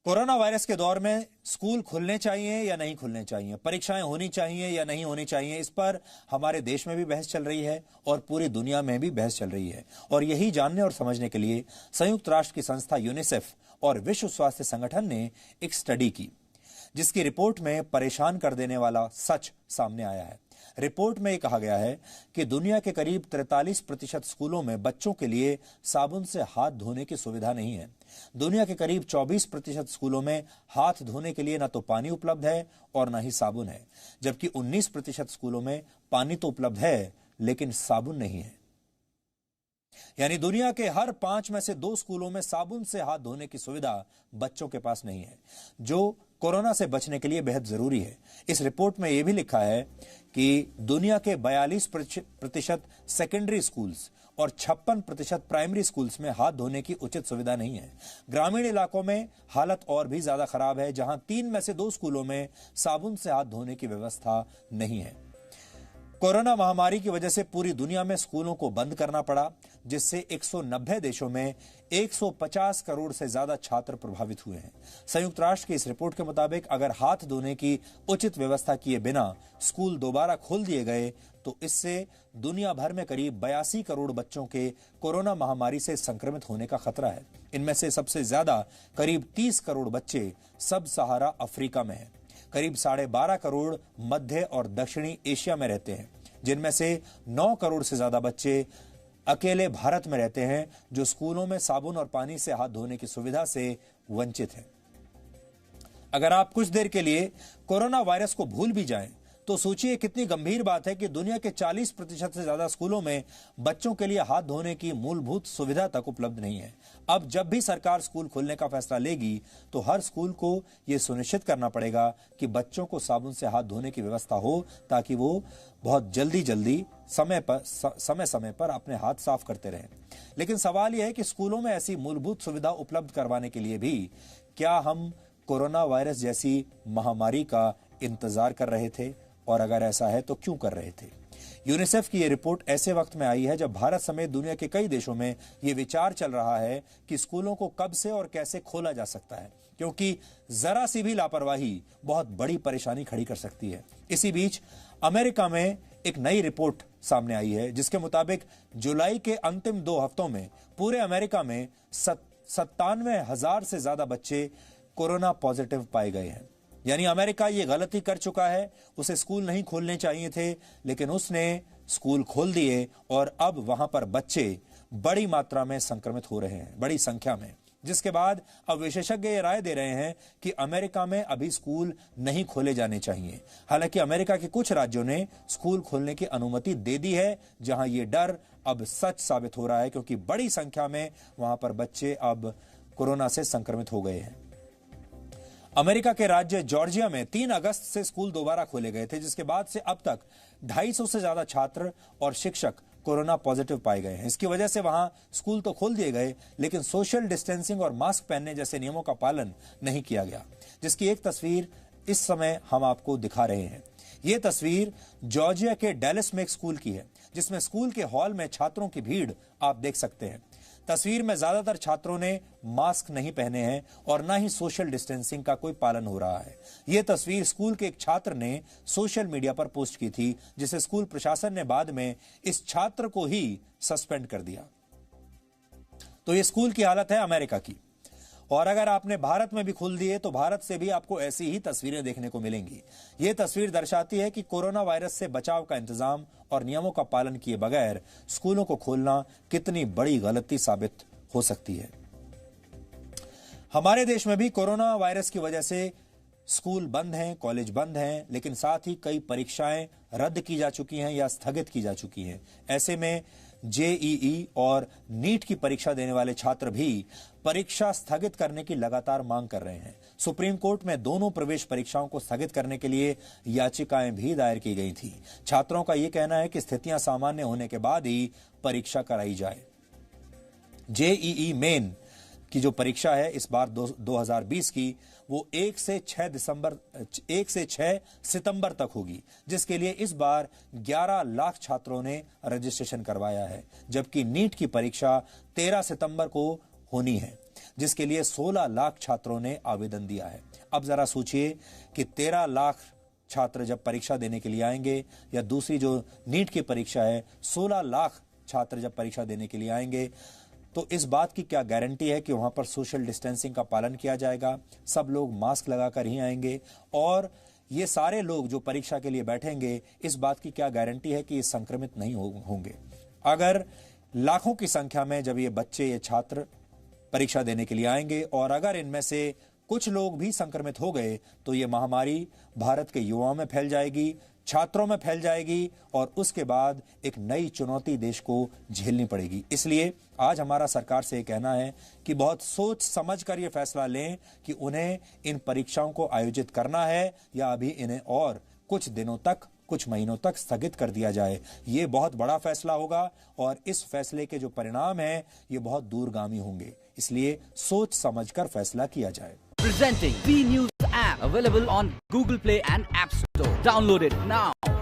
Corona virus के दौर में स्कूल खुलने चाहिए या नहीं खुलने चाहिए, परीक्षाएं होनी चाहिए या नहीं होनी चाहिए, इस पर हमारे देश में भी बहस चल रही है और पूरी दुनिया में भी बहस चल रही है। और यही जानने और समझने के लिए संयुक्त राष्ट्र की संस्था यूनिसेफ और विश्व स्वास्थ्य संगठन ने एक स्टडी की, जिसकी रिपोर्ट में परेशान कर देने वाला सच सामने आया है। रिपोर्ट में कहा गया है कि दुनिया के करीब 43% स्कूलों में बच्चों के लिए साबुन से हाथ धोने की सुविधा नहीं है। दुनिया के करीब 24% स्कूलों में हाथ धोने के लिए न तो पानी उपलब्ध है और न ही साबुन है, जबकि 19% स्कूलों में पानी तो उपलब्ध है लेकिन साबुन नहीं है। यानी दुनिया के हर 5 में से 2 स्कूलों में साबुन से हाथ धोने की सुविधा बच्चों के पास नहीं है, जो कोरोना से बचने के लिए बेहद जरूरी है। इस रिपोर्ट में यह भी लिखा है कि दुनिया के 42% सेकेंडरी स्कूल्स और 56% प्राइमरी स्कूल्स में हाथ धोने की उचित सुविधा नहीं है। ग्रामीण इलाकों में हालत और भी ज्यादा खराब है, जहां 3 में से 2 स्कूलों में साबुन से हाथ धोने की व्यवस्था नहीं है। कोरोना महामारी की वजह से पूरी दुनिया में स्कूलों को बंद करना पड़ा, जिससे 190 देशों में 150 करोड़ से ज्यादा छात्र प्रभावित हुए हैं। संयुक्त राष्ट्र की इस रिपोर्ट के मुताबिक अगर हाथ धोने की उचित व्यवस्था किए बिना स्कूल दोबारा खोल दिए गए तो इससे दुनिया भर में करीब 82 करोड़ बच्चों के कोरोना महामारी से संक्रमित होने का खतरा है। इनमें से सबसे ज्यादा करीब 30 करोड़ बच्चे सब सहारा अफ्रीका में हैं। करीब 12.5 करोड़ मध्य और दक्षिणी एशिया में रहते हैं, जिनमें से 9 करोड़ से ज्यादा बच्चे अकेले भारत में रहते हैं, जो स्कूलों में साबुन और पानी से हाथ धोने की सुविधा से वंचित हैं। अगर आप कुछ देर के लिए कोरोना वायरस को भूल भी जाएं, तो सोचिए कितनी गंभीर बात है कि दुनिया के 40% से ज्यादा स्कूलों में बच्चों के लिए हाथ धोने की मूलभूत सुविधा तक उपलब्ध नहीं है। अब जब भी सरकार स्कूल खोलने का फैसला लेगी तो हर स्कूल को यह सुनिश्चित करना पड़ेगा कि बच्चों को साबुन से हाथ धोने की व्यवस्था हो, ताकि वो बहुत जल्दी समय पर अपने हाथ साफ करते रहें। लेकिन सवाल यह है कि स्कूलों में ऐसी मूलभूत सुविधा उपलब्ध करवाने के लिए भी क्या हम कोरोना वायरस जैसी महामारी का इंतजार कर रहे थे, और अगर ऐसा है तो क्यों कर रहे थे? यूनिसेफ की यह रिपोर्ट ऐसे वक्त में आई है जब भारत समेत दुनिया के कई देशों में यह विचार चल रहा है कि स्कूलों को कब से और कैसे खोला जा सकता है, क्योंकि जरा सी भी लापरवाही बहुत बड़ी परेशानी खड़ी कर सकती है। इसी बीच अमेरिका में एक नई रिपोर्ट सामने आई है, जिसके मुताबिक जुलाई के अंतिम 2 हफ्तों में पूरे अमेरिका में 97,000 से ज्यादा बच्चे कोरोना पॉजिटिव पाए गए हैं। यानी अमेरिका ये गलती कर चुका है, उसे स्कूल नहीं खोलने चाहिए थे, लेकिन उसने स्कूल खोल दिए और अब वहां पर बच्चे बड़ी मात्रा में संक्रमित हो रहे हैं, बड़ी संख्या में, जिसके बाद अब विशेषज्ञ ये राय दे रहे हैं कि अमेरिका में अभी स्कूल नहीं खोले जाने चाहिए। हालांकि अमेरिका के कुछ राज्यों ने स्कूल खोलने की अनुमति दे दी है, जहां ये डर अब सच साबित हो रहा है, क्योंकि बड़ी संख्या में वहां पर बच्चे अब कोरोना से संक्रमित हो गए हैं। अमेरिका के राज्य जॉर्जिया में 3 अगस्त से स्कूल दोबारा खोले गए थे, जिसके बाद से अब तक 250 से ज्यादा छात्र और शिक्षक कोरोना पॉजिटिव पाए गए हैं। इसकी वजह से वहां स्कूल तो खोल दिए गए, लेकिन सोशल डिस्टेंसिंग और मास्क पहनने जैसे नियमों का पालन नहीं किया गया, जिसकी एक तस्वीर इस समय हम आपको दिखा रहे हैं। यह तस्वीर जॉर्जिया के डैलस में एक स्कूल की है, जिसमें स्कूल के हॉल में छात्रों की भीड़ आप देख सकते हैं। तस्वीर में ज्यादातर छात्रों ने मास्क नहीं पहने हैं और ना ही सोशल डिस्टेंसिंग का कोई पालन हो रहा है। यह तस्वीर स्कूल के एक छात्र ने सोशल मीडिया पर पोस्ट की थी, जिसे स्कूल प्रशासन ने बाद में इस छात्र को ही सस्पेंड कर दिया। तो यह स्कूल की हालत है अमेरिका की। और अगर आपने भारत में भी खोल दिए तो भारत से भी आपको ऐसी ही तस्वीरें देखने को मिलेंगी। यह तस्वीर दर्शाती है कि कोरोना वायरस से बचाव का इंतजाम और नियमों का पालन किए बगैर स्कूलों को खोलना कितनी बड़ी गलती साबित हो सकती है। हमारे देश में भी कोरोना वायरस की वजह से स्कूल बंद हैं, कॉलेज बंद हैं, लेकिन साथ ही कई परीक्षाएं रद्द की जा चुकी हैं या स्थगित की जा चुकी हैं। ऐसे में जेईई और नीट की परीक्षा देने वाले छात्र भी परीक्षा स्थगित करने की लगातार मांग कर रहे हैं। सुप्रीम कोर्ट में दोनों प्रवेश परीक्षाओं को स्थगित करने के लिए याचिकाएं भी दायर की गई थी। छात्रों का यह कहना है कि स्थितियां सामान्य होने के बाद ही परीक्षा कराई जाए। जेईई मेन की जो परीक्षा है इस बार 2020 की, वो 1 से 6 सितंबर तक होगी, जिसके लिए इस बार 11 लाख छात्रों ने रजिस्ट्रेशन करवाया है, जबकि नीट की परीक्षा 13 सितंबर को होनी है। जिसके लिए 16 लाख छात्रों ने आवेदन दिया है। अब जरा सोचिए कि 13 लाख छात्र जब परीक्षा देने के लिए आएंगे, या दूसरी जो नीट की परीक्षा है 16 लाख छात्र जब परीक्षा देने के लिए आएंगे, तो इस बात की क्या गारंटी है कि वहां पर सोशल डिस्टेंसिंग का पालन किया जाएगा, सब लोग मास्क लगाकर ही आएंगे, और ये सारे लोग जो परीक्षा के लिए बैठेंगे, इस बात की क्या गारंटी है कि ये संक्रमित नहीं होंगे। अगर लाखों की संख्या में जब ये बच्चे, ये छात्र परीक्षा देने के लिए आएंगे और अगर इनमें से कुछ लोग भी संक्रमित हो गए, तो ये महामारी भारत के युवाओं में फैल जाएगी, छात्रों में फैल जाएगी, और उसके बाद एक नई चुनौती देश को झेलनी पड़ेगी। इसलिए आज हमारा सरकार से ये कहना है कि बहुत सोच समझ कर ये फैसला लें कि उन्हें इन परीक्षाओं को आयोजित करना है या अभी इन्हें और कुछ दिनों तक, कुछ महीनों तक स्थगित कर दिया जाए। ये बहुत बड़ा फैसला होगा और इस फैसले के जो परिणाम हैं ये बहुत दूरगामी होंगे। इसलिए सोच समझकर फैसला किया जाए। Presenting B News app available on Google Play and App Store. Download it now.